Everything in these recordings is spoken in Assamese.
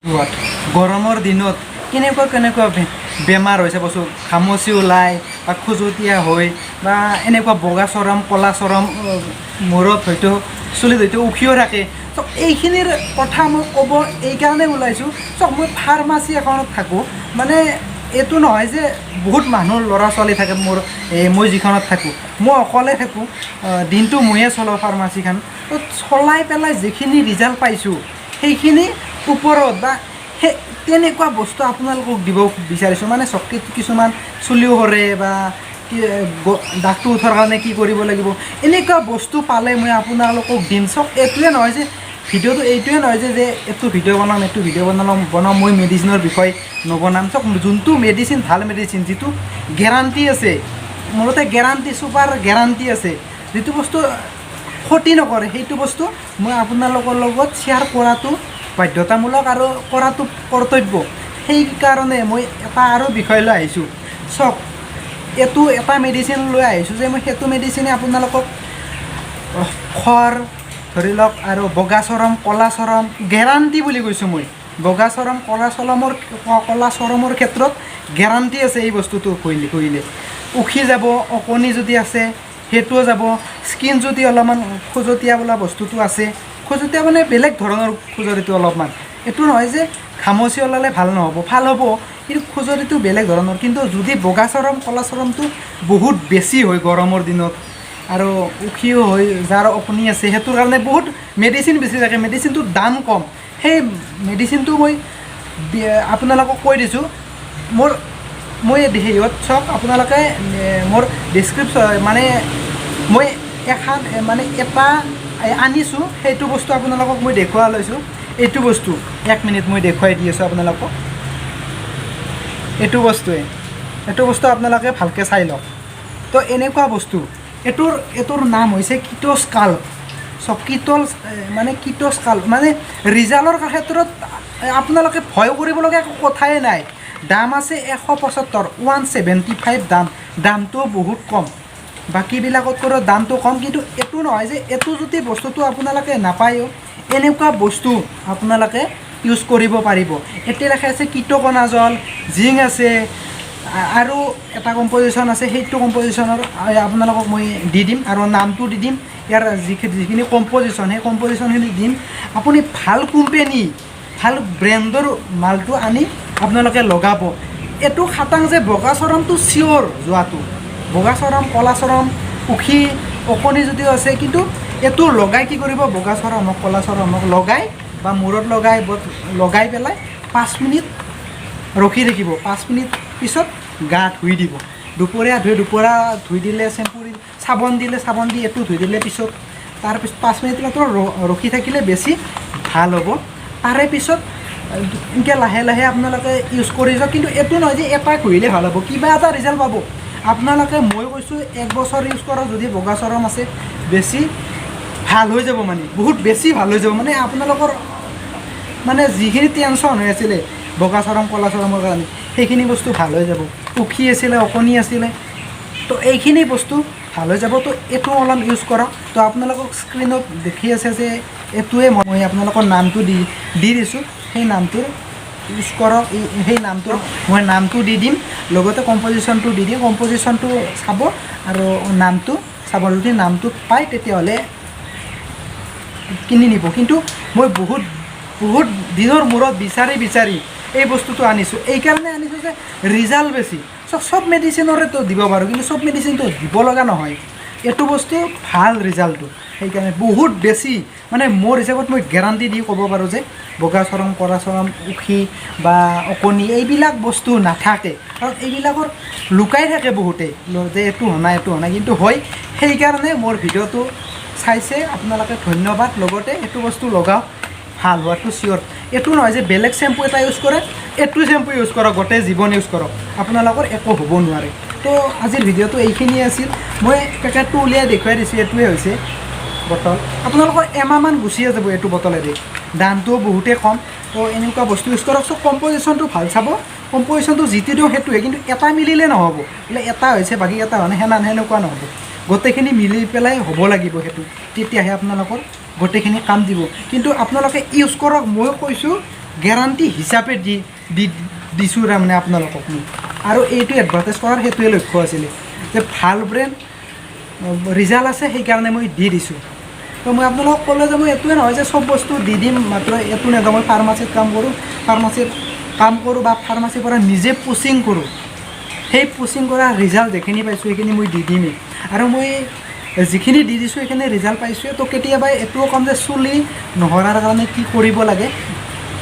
গৰমৰ দিনত কেনেকুৱা বেমাৰ হৈছে বস্তু ঘামচি ওলাই বা খুজুতীয়া হৈ বা এনেকুৱা বগা চৰম ক'লা চৰম মূৰত হয়তো চুলিত হয়তো উঠিও থাকে তো এইখিনিৰ কথা মই ক'ব এইকাৰণে ওলাইছোঁ চাওক মই ফাৰ্মাচী এখনত থাকোঁ মানে এইটো নহয় যে বহুত মানুহ ল'ৰা ছোৱালী থাকে মোৰ মই যিখনত থাকোঁ মই অকলে থাকোঁ দিনটো ময়ে চলাওঁ ফাৰ্মাচীখন তো চলাই পেলাই যিখিনি ৰিজাল্ট পাইছোঁ সেইখিনি ওপৰত বা সেই তেনেকুৱা বস্তু আপোনালোকক দিব বিচাৰিছোঁ মানে চকীত কিছুমান চুলিও সৰে বা দাগটো উঠাৰ কাৰণে কি কৰিব লাগিব এনেকুৱা বস্তু পালে মই আপোনালোকক দিম চাওক এইটোৱে নহয় যে ভিডিঅ'টো এইটোৱে নহয় যে এইটো ভিডিঅ' বনাম এইটো ভিডিঅ' বনাম মই মেডিচিনৰ বিষয়ে নবনাম চাওক যোনটো মেডিচিন ভাল মেডিচিন যিটো গেৰাণ্টি আছে মোৰতে গেৰাণ্টি চুপাৰ গেৰাণ্টি আছে যিটো বস্তু ক্ষতি নকৰে সেইটো বস্তু মই আপোনালোকৰ লগত শ্বেয়াৰ কৰাটো বাধ্যতামূলক আৰু কৰাটো কৰ্তব্য সেইকাৰণে মই এটা আৰু বিষয় লৈ আহিছোঁ চাওক এইটো এটা মেডিচিন লৈ আহিছোঁ যে মই সেইটো মেডিচিনে আপোনালোকক খৰ ধৰি লওক আৰু বগা চৰম ক'লা চৰম গেৰাণ্টি বুলি কৈছোঁ মই বগা চৰম ক'লা চৰমৰ ক্ষেত্ৰত গেৰাণ্টি আছে এই বস্তুটো কৰিলে উখি যাব অকণি যদি আছে সেইটোও যাব স্কিন যদি অলপমান খজুতীয়া বোলা বস্তুটো আছে খজুতীয়া মানে বেলেগ ধৰণৰ খজুৱতিটো অলপমান এইটো নহয় যে ঘামচি ওলালে ভাল নহ'ব ভাল হ'ব কিন্তু খজুৱতিটো বেলেগ ধৰণৰ কিন্তু যদি বগা চৰম ক'লা চৰমটো বহুত বেছি হয় গৰমৰ দিনত আৰু উখিও হৈ যাৰ অকণি আছে সেইটোৰ কাৰণে বহুত মেডিচিন বেছি থাকে মেডিচিনটোৰ দাম কম সেই মেডিচিনটো মই আপোনালোকক কৈ দিছোঁ মই হেৰিত চাওক আপোনালোকে মোৰ ডেছক্ৰিপশ্যন মানে মই এখন মানে এটা আনিছোঁ সেইটো বস্তু আপোনালোকক মই দেখুওৱা লৈছোঁ এইটো বস্তু 1 মিনিট মই দেখুৱাই দি আছোঁ আপোনালোকক এইটো বস্তু আপোনালোকে ভালকৈ চাই লওক তো এনেকুৱা বস্তু এইটোৰ নাম হৈছে কিটোস্কাল্প চব কিটোস্কাল্প মানে ৰিজাল্টৰ ক্ষেত্ৰত আপোনালোকে ভয় কৰিবলগীয়া একো কথাই নাই দাম আছে 175 175 দামটো বহুত কম বাকীবিলাকতকৈ দামটো কম কিন্তু এইটো নহয় যে এইটো যদি বস্তুটো আপোনালোকে নাপায়ো এনেকুৱা বস্তু আপোনালোকে ইউজ কৰিব পাৰিব এতিয়া লেখা আছে কিটোকনাজল জিংক আছে আৰু এটা কম্পজিশ্যন আছে সেইটো কম্পজিশ্যনৰ আপোনালোকক মই দি দিম আৰু নামটো দি দিম ইয়াৰ যিখিনি কম্পজিশ্যন সেই কম্পজিশ্যনখিনি দিম আপুনি ভাল কোম্পেনী ভাল ব্ৰেণ্ডৰ মালটো আনি আপোনালোকে লগাব এইটো খাটাং যে বগা চৰমটো চিয়'ৰ যোৱাটো বগা চৰম ক'লা চৰম উখি অকণি যদিও আছে কিন্তু এইটো লগাই কি কৰিব বগা চৰমক ক'লা চৰমক লগাই বা মূৰত লগাই পেলাই 5 মিনিট ৰখি থাকিব 5 মিনিট পিছত গা ধুই দিব দুপৰীয়া ধুই দিলে চাবোন দি এইটো ধুই দিলে পিছত তাৰপিছত 5 মিনিট মাত্ৰ ৰখি থাকিলে বেছি ভাল হ'ব তাৰে পিছত এনেকৈ লাহে লাহে আপোনালোকে ইউজ কৰি যাওক কিন্তু এইটো নহয় যে এটা ঘঁহিলে ভাল হ'ব কিবা এটা ৰিজাল্ট পাব আপোনালোকে মই কৈছোঁ 1 বছৰ ইউজ কৰক যদি বগা চৰম আছে বেছি ভাল হৈ যাব মানে বহুত বেছি ভাল হৈ যাব মানে আপোনালোকৰ মানে যিখিনি টেনশ্যন হৈ আছিলে বগা চৰম ক'লা চৰমৰ কাৰণে সেইখিনি বস্তু ভাল হৈ যাব উখি আছিলে অকণি আছিলে তো এইখিনি বস্তু ভাল হৈ যাব তো এইটো অলপ ইউজ কৰক তো আপোনালোকক স্ক্ৰীণত দেখি আছে যে এইটোৱে মই আপোনালোকৰ নামটো দি দিছোঁ সেই নামটোৰ ইউজ কৰক সেই নামটোৰ মই নামটো দি দিম লগতে কম্পজিশ্যনটো দি দিম কম্পজিশ্যনটো চাব আৰু নামটো চাব যদি নামটো পায় তেতিয়াহ'লে কিনি নিব কিন্তু মই বহুত দিনৰ মূৰত বিচাৰি এই বস্তুটো আনিছোঁ এইকাৰণে আনিছোঁ যে ৰিজাল্ট বেছি চব মেডিচিনৰেতো দিব পাৰোঁ কিন্তু চব মেডিচিনটো দিব লগা নহয় এইটো বস্তু ভাল ৰিজাল্টটো সেইকাৰণে বহুত বেছি মানে মোৰ হিচাপত মই গেৰাণ্টি দি ক'ব পাৰোঁ যে বগা চৰম ক'লা চৰম উখি বা অকণি এইবিলাক বস্তু নাথাকে কাৰণ এইবিলাকৰ লুকাই থাকে বহুতে যে এইটো হোৱা নাই কিন্তু হয় সেইকাৰণে মোৰ ভিডিঅ'টো চাইছে আপোনালোকে ধন্যবাদ লগতে এইটো বস্তু লগাওক ভাল হোৱাটো চিয়'ৰ এইটো নহয় যে বেলেগ চেম্পু এটা ইউজ কৰে এইটো চেম্পু ইউজ কৰক গোটেই জীৱন ইউজ কৰক আপোনালোকৰ একো হ'ব নোৱাৰে তো আজিৰ ভিডিঅ'টো এইখিনিয়ে আছিল মই পেকেটটো উলিয়াই দেখুৱাই দিছোঁ এইটোৱে হৈছে বটল আপোনালোকৰ এমাহমান গুচিয়ে যাব এইটো বটলেদি দামটোও বহুতেই কম তো এনেকুৱা বস্তু ইউজ কৰক চব কম্পজিশ্যনটো ভাল চাব কম্পজিশ্যনটো যিটো দিওঁ সেইটোৱে কিন্তু এটা মিলিলে নহ'ব বোলে এটা হৈছে বাকী এটা হোৱা নাই সেনেকুৱা নহ'ব গোটেইখিনি মিলি পেলাই হ'ব লাগিব সেইটো তেতিয়াহে আপোনালোকৰ গোটেইখিনি কাম দিব কিন্তু আপোনালোকে ইউজ কৰক মই কৈছোঁ গেৰাণ্টি হিচাপে দিছোঁ তাৰমানে আপোনালোকক মই। আৰু এইটো এডভাৰটাইজ কৰাৰ সেইটোৱে লক্ষ্য আছিলে যে ভাল ব্ৰেণ্ড ৰিজাল্ট আছে সেইকাৰণে মই দি দিছোঁ। তো মই আপোনালোকক ক'লে যে মই এইটোৱে নহয় যে চব বস্তু দি দিম মাত্ৰ এইটো নেযাওঁ। মই ফাৰ্মাচীত কাম কৰোঁ বা ফাৰ্মাচীৰ পৰা নিজে পুচিং কৰোঁ। সেই পুচিং কৰা ৰিজাল্ট যিখিনি পাইছোঁ সেইখিনি মই দি দিমেই। আৰু মই যিখিনি দি দিছোঁ সেইখিনি ৰিজাল্ট পাইছোঁ। তো কেতিয়াবা এইটোও ক'ম যে চুলি নসৰাৰ কাৰণে কি কৰিব লাগে,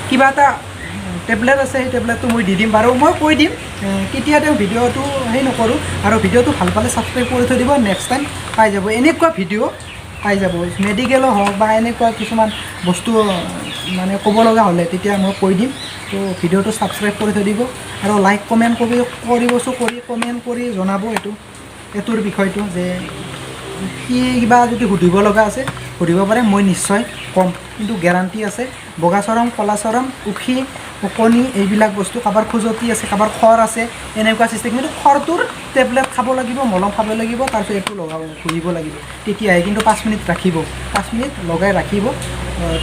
কিবা এটা টেবলেট আছে সেই টেবলেটটো মই দি দিম বাৰু, মই কৈ দিম কেতিয়া তেওঁ ভিডিঅ'টো সেই নকৰোঁ। আৰু ভিডিঅ'টো ভাল পালে ছাবস্ক্ৰাইব কৰি থৈ দিব, নেক্সট টাইম পাই যাব এনেকুৱা ভিডিঅ' পাই যাব। মেডিকেলো হওক বা এনেকুৱা কিছুমান বস্তু মানে ক'ব লগা হ'লে তেতিয়া মই কৈ দিম। তো ভিডিঅ'টো ছাবস্ক্ৰাইব কৰি থৈ দিব আৰু লাইক কমেণ্ট কমেণ্ট কৰি জনাব এইটোৰ বিষয়টো যে কি কিবা যদি সুধিব লগা আছে সুধিব পাৰে, মই নিশ্চয় ক'ম। কিন্তু গেৰাণ্টি আছে। বগা চৰম, ক'লা চৰম, উখি, ওকণি এইবিলাক বস্তু কাৰোবাৰ খজুৱতি আছে, কাৰোবাৰ খৰ আছে, এনেকুৱা চিষ্টেম। কিন্তু খৰটোৰ টেবলেট খাব লাগিব, মলম খাব লাগিব, তাৰপিছত এইটো ঘূৰিব লাগিব, তেতিয়াহে। কিন্তু 5 মিনিট ৰাখিব, 5 মিনিট লগাই ৰাখিব।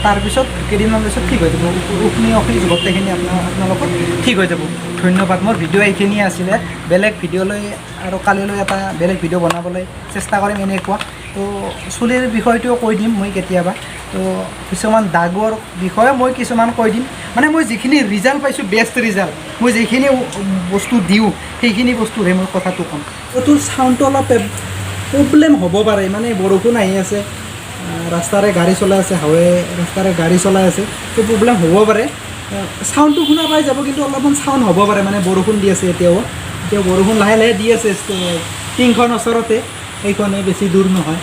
তাৰপিছত কেইদিনমান পিছত ঠিক হৈ যাব। উকনি গোটেইখিনি আপোনালোকৰ ঠিক হৈ যাব। ধন্যবাদ। মোৰ ভিডিঅ' এইখিনিয়ে আছিলে। বেলেগ ভিডিঅ'লৈ আৰু কালিলৈ এটা বেলেগ ভিডিঅ' বনাবলৈ চেষ্টা কৰিম এনেকুৱা। তো চুলিৰ বিষয়টোও কৈ দিম মই কেতিয়াবা। তো কিছুমান দাগৰ বিষয়ে মই কিছুমান কৈ দিম। মানে মই যিখিনি ৰিজাল্ট পাইছোঁ, বেষ্ট ৰিজাল্ট, মই যিখিনি বস্তু দিওঁ সেইখিনি বস্তুহে মই কথাটো ক'ম। তোৰ চাউণ্ডটো অলপ প্ৰব্লেম হ'ব পাৰে, মানে বৰষুণ আহি আছে, ৰাস্তাৰে গাড়ী চলাই আছে, ৰাস্তাৰে গাড়ী চলাই আছে, তো প্ৰব্লেম হ'ব পাৰে। চাউণ্ডটো শুনা পাই যাব, কিন্তু অলপমান চাউণ্ড হ'ব পাৰে, মানে বৰষুণ দি আছে এতিয়াও বৰষুণ লাহে লাহে দি আছে। টিংখন ওচৰতে, সেইখনে বেছি দূৰ নহয়।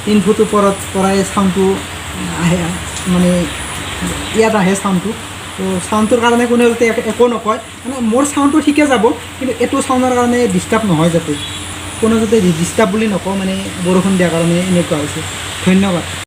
3 ফুট ওপৰত পৰাই চাউণ্ডটো আহে, মানে ইয়াত আহে চাউণ্ডটো। তো চাউণ্ডটোৰ কাৰণে কোনেও যাতে একো নকয়, মানে মোৰ চাউণ্ডটো ঠিকে যাব, কিন্তু এইটো চাউণ্ডৰ কাৰণে ডিষ্টাৰ্ব নহয়, যাতে কোনো যাতে ডিষ্টাৰ্ব বুলি নকওঁ, মানে বৰষুণ দিয়াৰ কাৰণে এনেকুৱা হৈছে। ধন্যবাদ।